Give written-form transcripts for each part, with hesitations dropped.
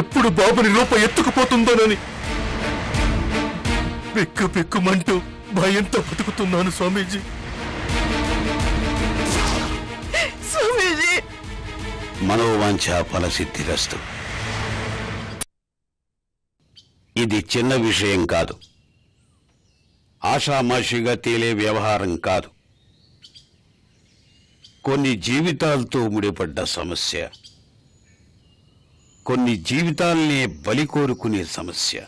ఎప్పుడు బాబుని రూప ఎత్తుకుపోతుందోనని బిక్కు బిక్కుమంటూ భయంతో బతుకుతున్నాను స్వామీజీ. స్వామీజీ, మనోవాంఛ ఫలసిద్ధిరస్తు. ఇది చిన్న విషయం కాదు, ఆషామాషిగా తేలే వ్యవహారం కాదు. కొన్ని జీవితాలతో ముడిపడ్డ సమస్య, కొన్ని జీవితాల్నే బలి కోరుకునే సమస్య.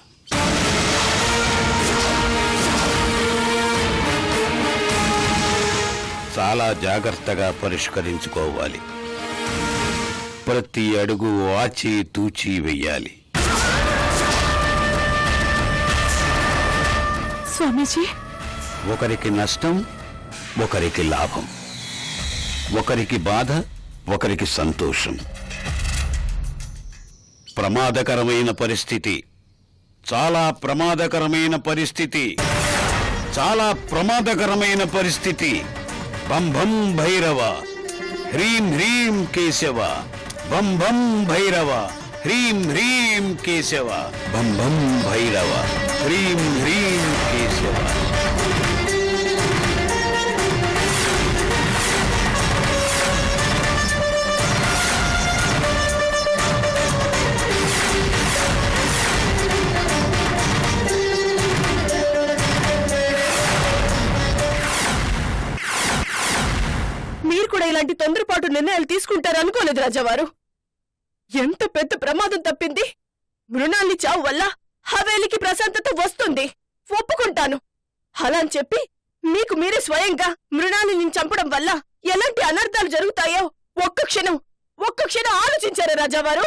చాలా జాగ్రత్తగా పరిష్కరించుకోవాలి. ప్రతి అడుగు ఆచి తూచి వెయ్యాలి. స్వామీజీ, ఒకరికి నష్టం, ఒకరికి లాభం, ఒకరికి బాధ, ఒకరికి సంతోషం. ప్రమాదకరమైన పరిస్థితి, చాలా ప్రమాదకరమైన పరిస్థితి, చాలా ప్రమాదకరమైన పరిస్థితి. బం బం భైరవ, హ్రీం హ్రీం కేశవ, బం బం భైరవ, హ్రీం హ్రీం కేశవ, బం బం భైరవ, హ్రీం హ్రీం కేశవ. మీరు కూడా ఇలాంటి తొందరపాటు నిర్ణయాలు తీసుకుంటారు అనుకోలేదు రాజావారు. ఎంత పెద్ద ప్రమాదం తప్పింది. మృణాలి చావు వల్ల హవేలికి ప్రశాంతత వస్తుంది, ఒప్పుకుంటాను. అలా అని చెప్పి మీకు మీరే స్వయంగా మృణాలిని చంపడం వల్ల ఎలాంటి అనర్థాలు జరుగుతాయో ఒక్క క్షణం ఆలోచించారా రాజావారు?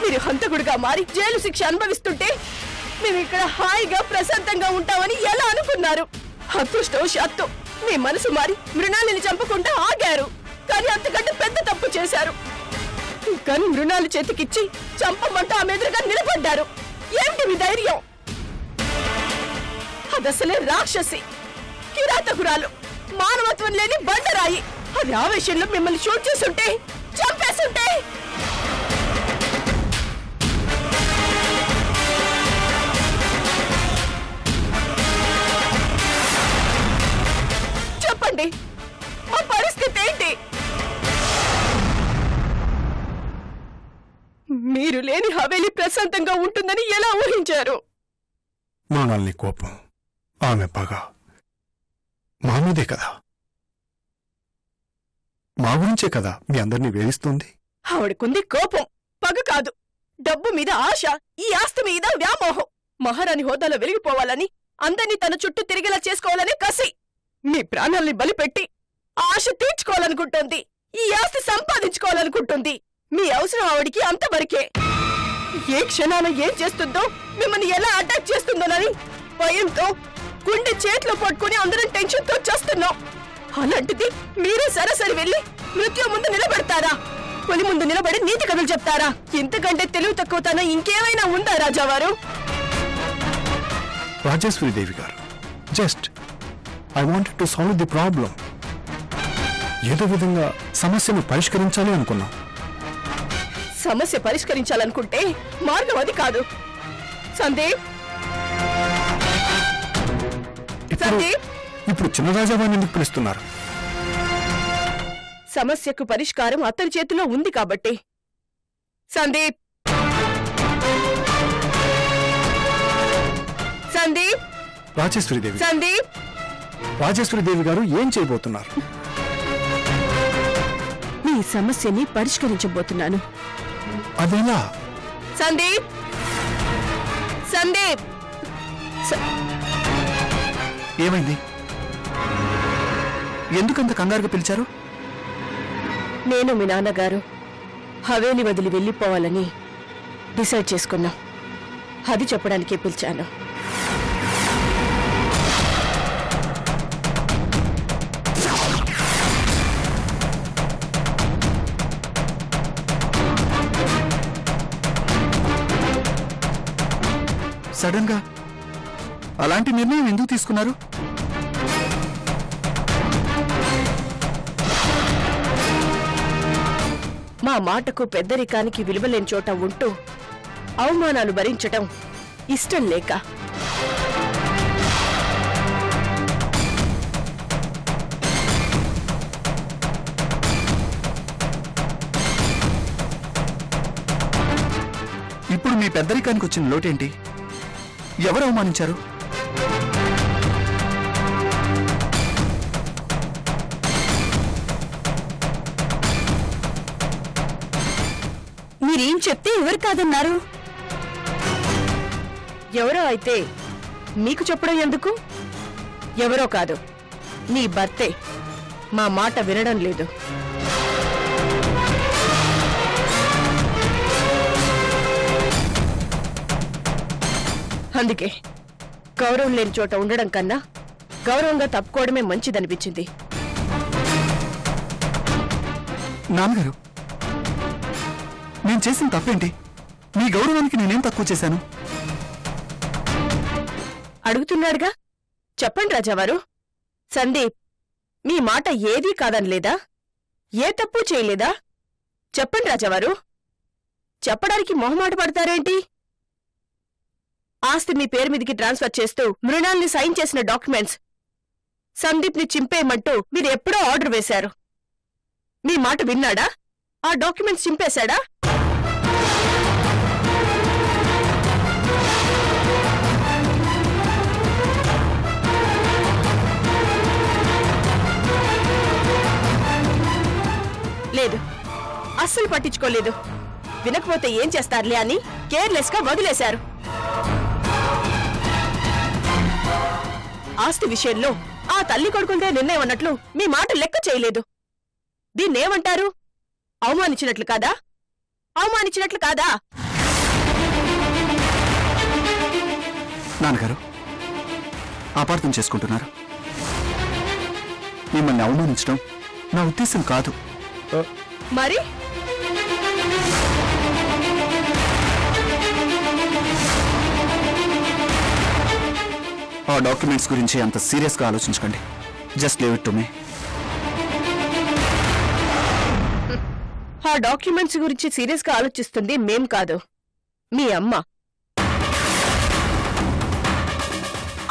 మీరు హంతకుడిగా మారి జైలు శిక్ష అనుభవిస్తుంటే మేము ఇక్కడ హాయిగా ప్రశాంతంగా ఉంటామని ఎలా అనుకున్నారు? అదృష్టవశాత్తు మీ మనసు మారి మృణాలిని చంపకుండా ఆగారు. కానీ అంతకంటే పెద్ద తప్పు చేశారు. కానీ మృణాలి చేతికిచ్చి చంపమంటూ ఆమె ఎదురుగా నిలబడ్డారు. ఏమిటి మీ ధైర్యం? అదసలే రాక్షసి, కిరాతకురాలు, మానవత్వం లేని బండరాయి. అది ఆవేశంలో మిమ్మల్ని షూట్ చేసుంటే, చంపేస్తుంటే. చెప్పండి, మా పరిస్థితి ఏంటి? మీరు లేని హవేలి ప్రశాంతంగా ఉంటుందని ఎలా ఊహించారు? మృణాల్ని కోపం, ఆమె పగ మా మీదే కదా, మా గురించే కదా మీ అందరినీ వేధిస్తుంది. ఆవిడకుంది కోపం, పగ కాదు. డబ్బు మీద ఆశ, ఈ ఆస్తి మీద వ్యామోహం. మహారాణి హోదాలో వెలిగిపోవాలని, అందరినీ తన చుట్టూ తిరిగేలా చేసుకోవాలని కసి. మీ ప్రాణాల్ని బలిపెట్టి ఆశ తీర్చుకోవాలనుకుంటోంది, ఈ ఆస్తి సంపాదించుకోవాలనుకుంటుంది. మీ అవసరం ఆవిడికి అంతవరకే. ఏ క్షణాన ఏం చేస్తుందో, మిమ్మల్ని ఎలా అటాక్ చేస్తుందోనని భయంతో గుండె చేతిలో పట్టుకుని అందరం టెన్షన్తో చేస్తున్నాం. అలాంటిది మీరే సరాసరి వెళ్ళి మృత్యు ముందు నిలబెడతారా? పులి ముందు నిలబడి నీతి కథలు చెప్తారా? ఇంతకంటే తెలివి తక్కువతనం ఇంకేమైనా ఉందా రాజావారు? రాజేశ్వరి దేవి గారు, just I wanted to solve the problem. ఏదో విధంగా సమస్యను పరిష్కరించాలి అనుకున్నాం. సమస్య పరిష్కరించాలనుకుంటే మార్గం అది కాదు. సందీప్, ఇప్పుడు చిన్న రాజావారిని ఎందుకు పిలుస్తున్నారు? సమస్యకు పరిష్కారం అతని చేతిలో ఉంది కాబట్టి. సందీప్, సందీప్, రాజేశ్వరి దేవి, సందీప్, రాజేశ్వరి దేవి గారు ఏం చేయబోతున్నారు? మీ సమస్యని పరిష్కరించబోతున్నాను. అదేలా? సందీప్, సందీప్. ఏమైంది? ఎందుకంత కంగారుగా పిలిచారు? నేను మీ నాన్నగారు హవేలి వదిలి వెళ్ళిపోవాలని డిసైడ్ చేసుకున్నా. అది చెప్పడానికే పిలిచాను. సడన్ గా అలాంటి నిర్ణయం ఎందుకు తీసుకున్నారు? మా మాటకు పెద్దరికానికి విలువలేని చోట ఉంటూ అవమానాలు భరించటం ఇష్టం లేక ఇప్పుడు మీ పెద్దరికానికి వచ్చిన లోటేంటి? ఎవరు అవమానించారు? మీరేం చెప్తే ఎవరు కాదన్నారు? ఎవరో అయితే మీకు చెప్పడం ఎందుకు? ఎవరో కాదు, నీ భర్తే మా మాట వినడం లేదు. అందుకే గౌరవం లేని చోట ఉండడం కన్నా గౌరవంగా తప్పుకోవడమే మంచిదనిపించింది. నాన్నగారు, నేను చేసిన తప్పేంటి? మీ గౌరవానికి నేనేం తక్కువ చేశాను? అడుగుతున్నాడుగా, చెప్పండి రాజావారు. సందీప్ మీ మాట ఏదీ కాదనలేదా? ఏ తప్పు చేయలేదా? చెప్పండి రాజావారు. చెప్పడానికి మొహమాట పడతారేంటి? ఆస్తి మీ పేరు మీదికి ట్రాన్స్ఫర్ చేస్తూ మృణాల్ని సైన్ చేసిన డాక్యుమెంట్స్ సందీప్ ని చింపేయమంటూ మీరు ఎప్పుడో ఆర్డర్ వేశారు. మీ మాట విన్నాడా? ఆ డాక్యుమెంట్స్ చింపేశాడా? లేదు, అస్సలు పట్టించుకోలేదు. వినకపోతే ఏం చేస్తారులే అని కేర్లెస్ గా వదిలేశారు. ఆస్తి విషయంలో ఆ తల్లి కొడుకుంటే నిర్ణయం అన్నట్లు మీ మాట లెక్క చేయలేదు. దీన్నేమంటారు? అవమానించినట్లు కాదా? అవమానించినట్లు కాదా? నాన్నగారు, అపార్థం చేసుకుంటున్నారు. మిమ్మల్ని అవమానించడం నా ఉద్దేశం కాదు. మరి ఆ డాక్యుమెంట్స్ గురించి అంత సీరియస్ గా ఆలోచించకండి. Just leave it to me. ఆ డాక్యుమెంట్స్ గురించి సీరియస్ గా ఆలోచిస్తుంది మేం కాదు, మీ అమ్మ.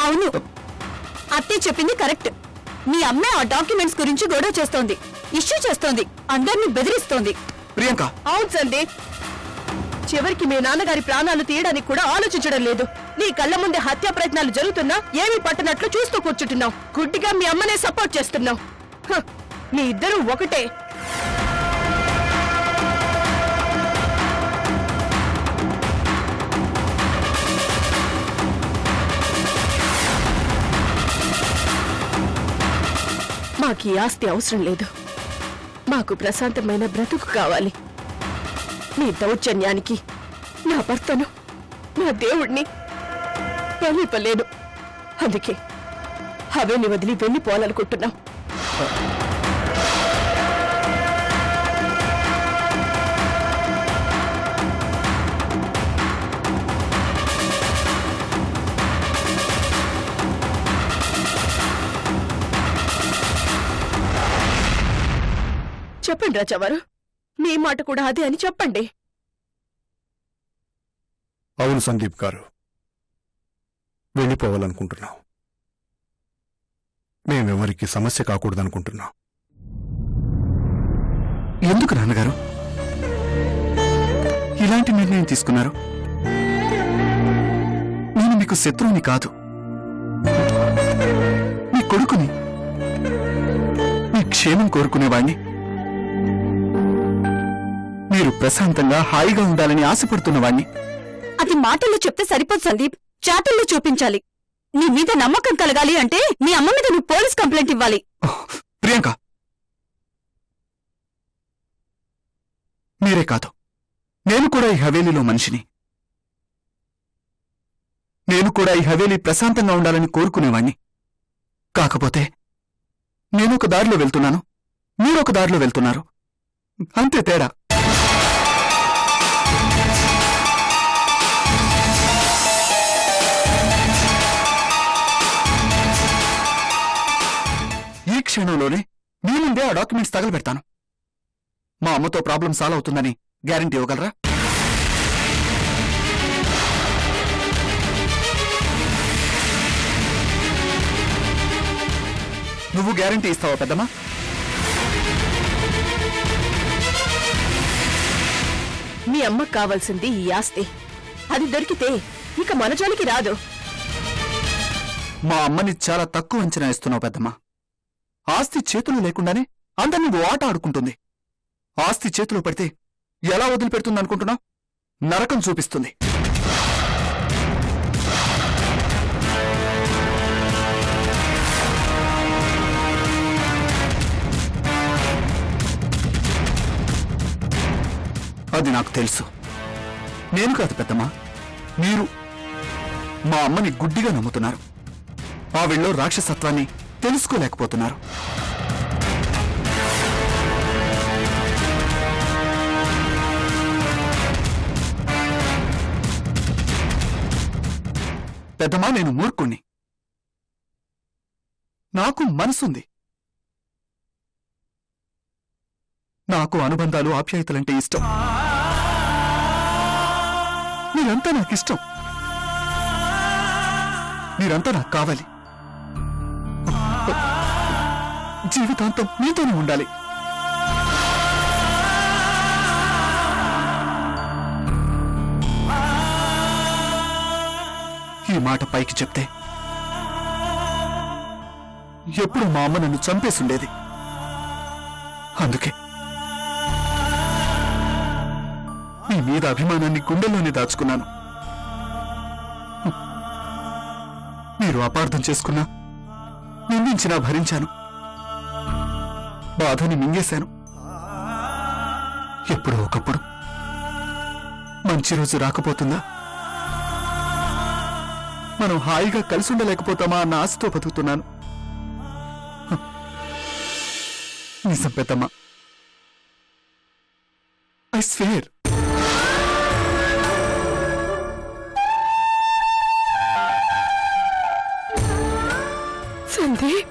అవును, అత్తే చెప్పింది కరెక్ట్. మీ అమ్మే ఆ డాక్యుమెంట్స్ గురించి గొడవ చేస్తోంది, ఇష్యూ చేస్తోంది, అందరినీ బెదిరిస్తోంది. ప్రియాంక, అవును సందీప్, చివరికి మీ నాన్నగారి ప్రాణాలు తీయడానికి కూడా ఆలోచించడం లేదు. నీ కళ్ళ ముందే హత్యా ప్రయత్నాలు జరుగుతున్నా ఏమీ పట్టనట్లు చూస్తూ కూర్చుంటున్నావు. గుడ్డిగా మీ అమ్మనే సపోర్ట్ చేస్తున్నావు. మీ ఇద్దరూ ఒకటే. మాకీ ఆస్తి అవసరం లేదు. మాకు ప్రశాంతమైన బ్రతుకు కావాలి. నీ దౌర్జన్యానికి నా భర్తను, నా దేవుణ్ణి బలిపలేను. అందుకే హవేని వదిలి వెళ్ళిపోవాలనుకుంటున్నాం. చెప్పండి రాజావారు, మీ మాట కూడా అదే అని చెప్పండి. అవును సందీప్ గారు, వెళ్ళిపోవాలనుకుంటున్నాం. మేమెవరికి సమస్య కాకూడదనుకుంటున్నాం. ఎందుకు నాన్నగారు ఇలాంటి నిర్ణయం తీసుకున్నారు? నేను మీకు శత్రువుని కాదు, మీ కొడుకుని, మీ క్షేమం కోరుకునేవాణ్ణి. మీరు ప్రశాంతంగా హాయిగా ఉండాలని ఆశపడుతున్నవాణ్ణి. అది మాటల్లో చెప్తే సరిపోదు సందీప్, చాటల్లో చూపించాలి. నీ మీద నమ్మకం కలగాలి అంటే నీ అమ్మ మీద నువ్వు పోలీస్ కంప్లైంట్ ఇవ్వాలి. ప్రియాంక, మీరే కాదు, నేను కూడా ఈ హవేలీలో మనిషిని. నేను కూడా ఈ హవేలీ ప్రశాంతంగా ఉండాలని కోరుకునేవాణ్ణి. కాకపోతే నేనొక దారిలో వెళ్తున్నాను, మీరొక దారిలో వెళ్తున్నారు, అంతే తేడా. ఈ క్షణంలోనే మీ ముందే ఆ డాక్యుమెంట్స్ తగలబెడతాను. మా అమ్మతో ప్రాబ్లం సాల్వ్ అవుతుందని గ్యారెంటీ ఇవ్వగలరా? నువ్వు గ్యారెంటీ ఇస్తావా పెద్దమ్మా? మీ అమ్మకు కావాల్సింది ఈ ఆస్తి. అది దొరికితే ఇక మన జోలికి రాదు. మా అమ్మని చాలా తక్కువ అంచనా ఇస్తున్నావు పెద్దమ్మా. ఆస్తి చేతులు లేకుండానే అందరినీ నువ్వు ఆట ఆడుకుంటుంది. ఆస్తి చేతిలో పడితే ఎలా వదిలిపెడుతుంది అనుకుంటున్నావు? నరకం చూపిస్తుంది. అది నాకు తెలుసు. నేను కాదు పెద్దమ్మా, మీరు మా అమ్మని గుడ్డిగా నమ్ముతున్నారు. ఆవిళ్ళలో రాక్షసత్వాన్ని తెలుసుకోలేకపోతున్నారు. పెద్దమ్మా, నేను మూర్ఖుణ్ణి. నాకు మనసుంది. నాకు అనుబంధాలు, ఆప్యాయతలంటే ఇష్టం. మీరంతా నాకిష్టం. మీరంతా నాకు కావాలి. జీవితాంతం మీతోనే ఉండాలి. ఈ మాట పైకి చెప్తే ఎప్పుడు మా అమ్మ నన్ను చంపేసుండేది. అందుకే మీ మీద అభిమానాన్ని గుండెల్లోనే దాచుకున్నాను. మీరు అపార్థం చేసుకున్నా, నిందించినా భరించాను. బాధని మింగేశాను. ఎప్పుడో ఒకప్పుడు మంచి రోజు రాకపోతుందా, మనం హాయిగా కలిసి ఉండలేకపోతామా అన్న ఆశతో బతుకుతున్నాను. నిజం పెద్దమ్మా, ఐ స్వేర్. సందీప్,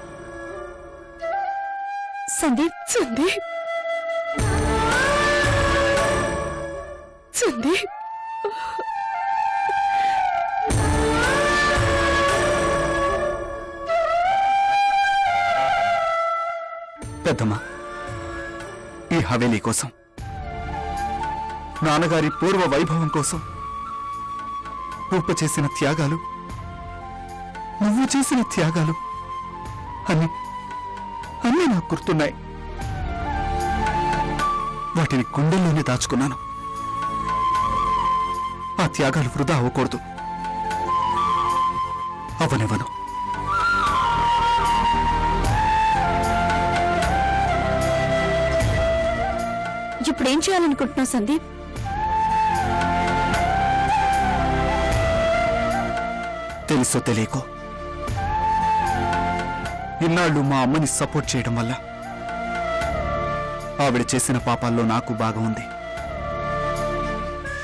సందీప్, సందీప్, సందీప్. పెద్దమ్మా, ఈ హవేలీ కోసం, నాన్నగారి పూర్వ వైభవం కోసం రూప చేసిన త్యాగాలు, నువ్వు చేసిన త్యాగాలు అన్నీ నాకు గుర్తున్నాయి. వాటిని గుండెల్లోనే దాచుకున్నాను. ఆ త్యాగాలు వృధా అవ్వకూడదు. అవనివ్వను. ఇప్పుడేం చేయాలనుకుంటున్నావు సందీప్? తెలుసో తెలియకో ఇన్నాళ్ళు మా అమ్మని సపోర్ట్ చేయడం వల్ల ఆవిడ చేసిన పాపాల్లో నాకు బాగా ఉంది.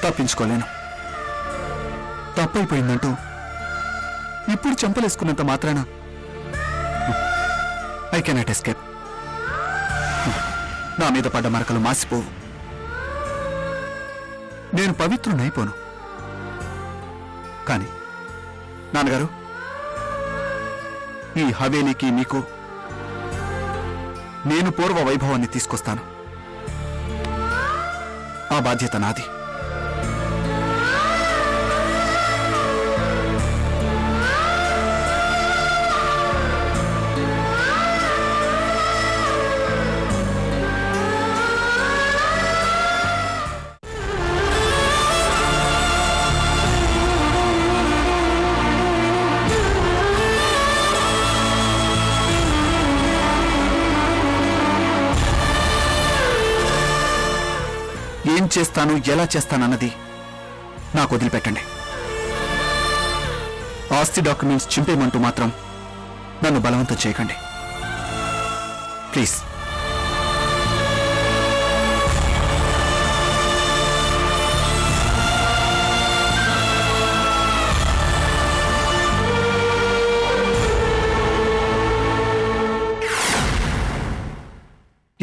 తప్పించుకోలేను. తప్పైపోయిందంటూ ఇప్పుడు చంపలేసుకున్నంత మాత్రాన ఐ కెనాట్ ఎస్కేప్. నా మీద పడ్డ మరకలు మాసిపోవు. నేను పవిత్రునైపోను. కాని నాన్నగారు, ఈ హవేలీకి మీకు నేను పూర్వ వైభవాన్ని తీసుకొస్తాను. ఆ బాధ్యత నాది. ఏం చేస్తాను, ఎలా చేస్తానన్నది నాకు వదిలిపెట్టండి. ఆస్తి డాక్యుమెంట్స్ చింపేయమంటూ మాత్రం నన్ను బలవంతం చేయకండి ప్లీజ్.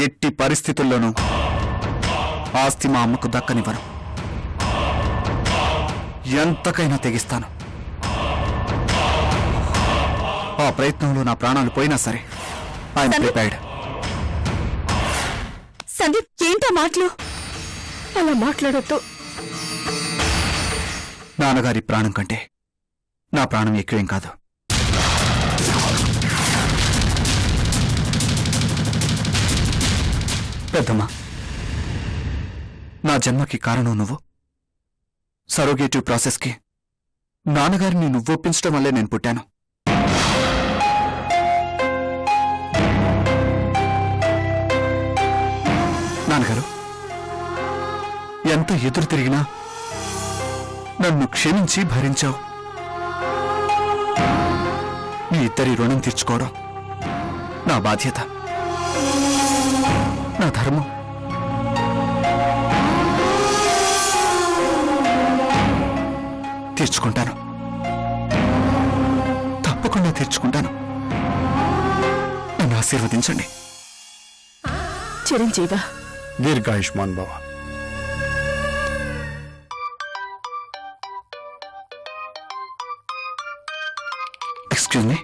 ఎట్టి పరిస్థితుల్లోనూ ఆస్తి మా అమ్మకు దక్కనివ్వను. ఎంతకైనా తెగిస్తాను. ఆ ప్రయత్నంలో నా ప్రాణాలు పోయినా సరే ఐఎమ్ ప్రిపేర్డ్. సందీప్, ఏంటో మాటలు? అలా మాట్లాడొద్దు. నాన్నగారి ప్రాణం కంటే నా ప్రాణం ఎక్కువేం కాదు. పెద్దమ్మా, నా జన్మకి కారణం నువ్వు. సరోగేటివ్ ప్రాసెస్కి నాన్నగారిని నువ్వు ఒప్పించడం వల్లే నేను పుట్టాను. నాన్నగారు, ఎంత ఎదురు తిరిగినా నన్ను క్షమించి భరించావు. మీ ఇద్దరి రుణం తీర్చుకోవడం నా బాధ్యత, నా ధర్మం. తీర్చుకుంటాను, తప్పకుండా తీర్చుకుంటాను. నన్ను ఆశీర్వదించండి. చిరంజీవ, దీర్ఘాయుష్మాన్ భవ. ఎక్స్క్యూజ్ మీ,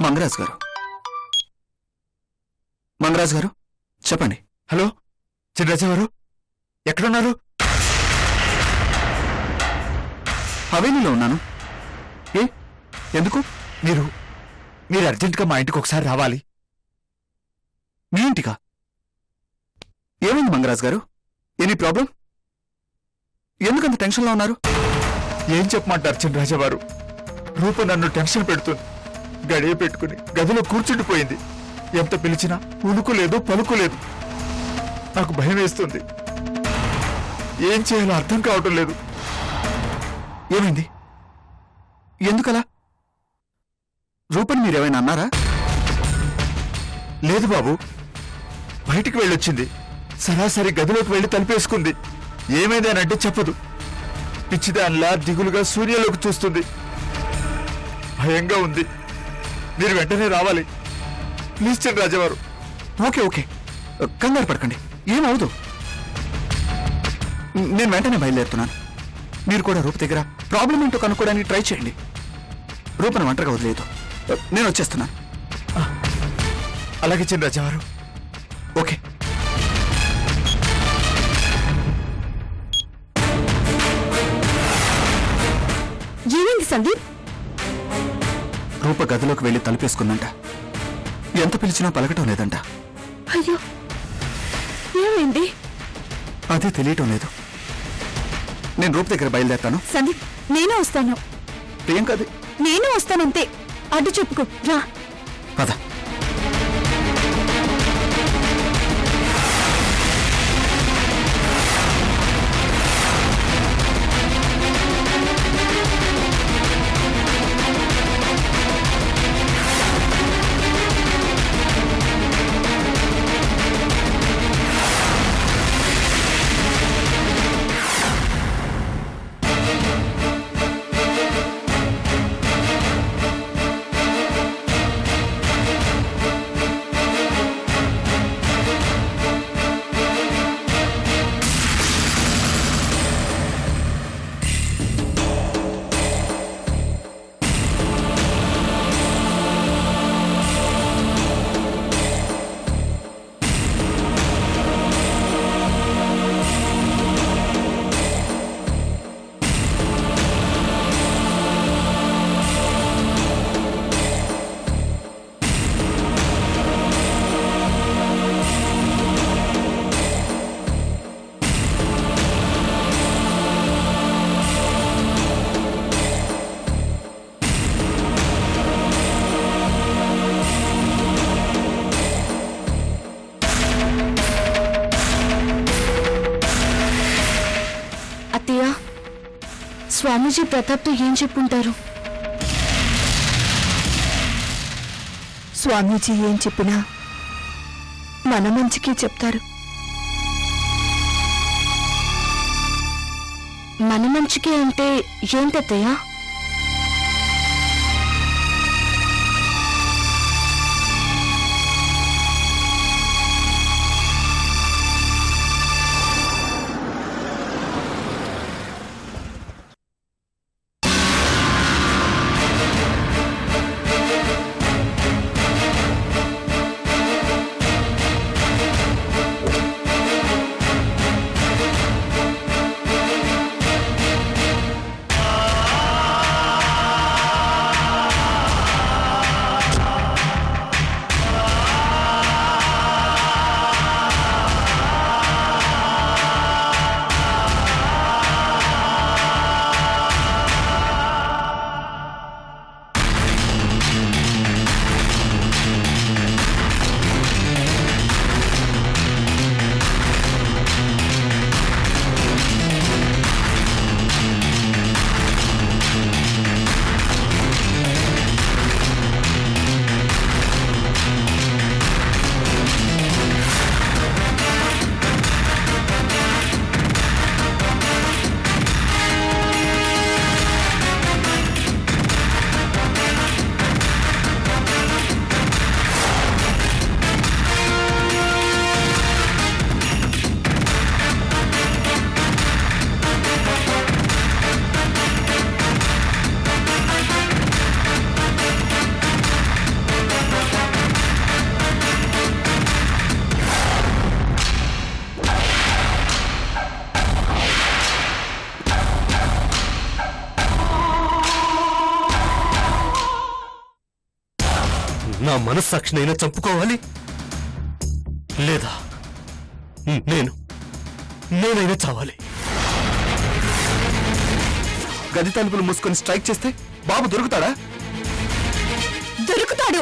మంగరాజ్ గారు. మంగరాజ్ గారు, చెప్పండి. హలో, చిన్నరాజావారు ఎక్కడున్నారు? హవేలీలో ఉన్నాను. ఏ, ఎందుకు? మీరు అర్జెంటుగా మా ఇంటికి ఒకసారి రావాలి. మీ ఇంటికా? ఏమైంది మంగరాజ్ గారు? Any problem? ఎందుకంత టెన్షన్లో ఉన్నారు? ఏం చెప్పమంటారు చిన్నరాజావారు? రూప నన్ను టెన్షన్ పెడుతుంది. గడియ పెట్టుకుని గదిలో కూర్చుండిపోయింది. ఎంత పిలిచినా ఉలుకు లేదు, పలుకు లేదు. నాకు భయం వేస్తుంది. ఏం చేయాలో అర్థం కావటం లేదు. ఏమైంది? ఎందుకలా? రూపని మీరేమైనా అన్నారా? లేదు బాబు, బయటికి వెళ్ళొచ్చింది. సరాసరి గదిలోకి వెళ్ళి తలిపేసుకుంది. ఏమైందనంటే చెప్పదు. పిచ్చిదానిలా దిగులుగా సూర్యలోకి చూస్తుంది. భయంగా ఉంది. మీరు వెంటనే రావాలి ప్లీజ్ చిన్నరాజావారు. ఓకే ఓకే, కంగారు పడకండి, ఏమవుదు. నేను వెంటనే బయలుదేరుతున్నాను. మీరు కూడా రూప దగ్గర ప్రాబ్లం ఏంటో కనుక్కోవడానికి ట్రై చేయండి. రూపను ఒంటరిగా వదిలేదు. నేను వచ్చేస్తున్నాను. అలాగే చిన్నరాజావారు. ఓకే. ఏమైంది సందీప్? రూప గదిలోకి వెళ్ళి తలుపేసుకుందంట. ఎంత పిలిచినా పలకటం లేదంట. అయ్యో, ఏమైంది? అదే తెలియటం లేదు. నేను రూప దగ్గర బయలుదేరుతాను. సందీప్, నేను వస్తాను. ప్రియాంకది. నేను వస్తానంతే. అడ్డు చెప్పుకో, రా. పద. స్వామీజీ ప్రతాప్తో ఏం చెప్పుంటారు? స్వామీజీ ఏం చెప్పినా మన మంచికే చెప్తారు. మన మంచికే అంటే ఏంటత్తయ్యా? నా మనస్సాక్షినైనా చంపుకోవాలి, లేదా నేనైనా చావాలి. గది తలుపులు మూసుకొని స్ట్రైక్ చేస్తే బాబు దొరుకుతాడా? దొరుకుతాడు.